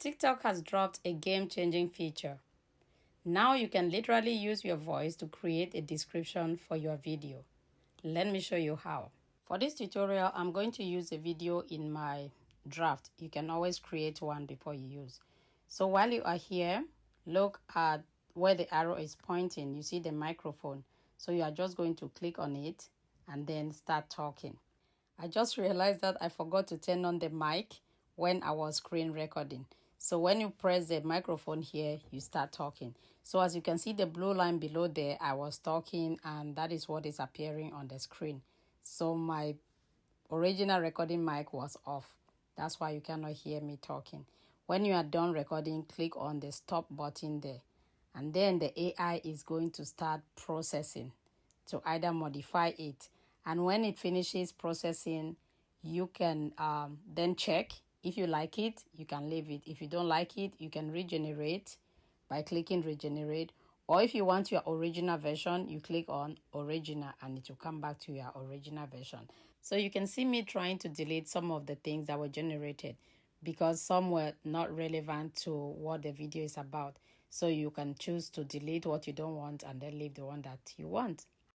TikTok has dropped a game-changing feature. Now you can literally use your voice to create a description for your video. Let me show you how. For this tutorial, I'm going to use a video in my draft. You can always create one before you use. So while you are here, look at where the arrow is pointing. You see the microphone. So you are just going to click on it and then start talking. I just realized that I forgot to turn on the mic when I was screen recording. So when you press the microphone here, you start talking. So as you can see the blue line below there, I was talking and that is what is appearing on the screen. So my original recording mic was off. That's why you cannot hear me talking. When you are done recording, click on the stop button there. And then the AI is going to start processing to either modify it. And when it finishes processing, you can then check. If you like it, you can leave it. If you don't like it, you can regenerate by clicking regenerate. Or if you want your original version, you click on original and it will come back to your original version. So you can see me trying to delete some of the things that were generated because some were not relevant to what the video is about. So you can choose to delete what you don't want and then leave the one that you want.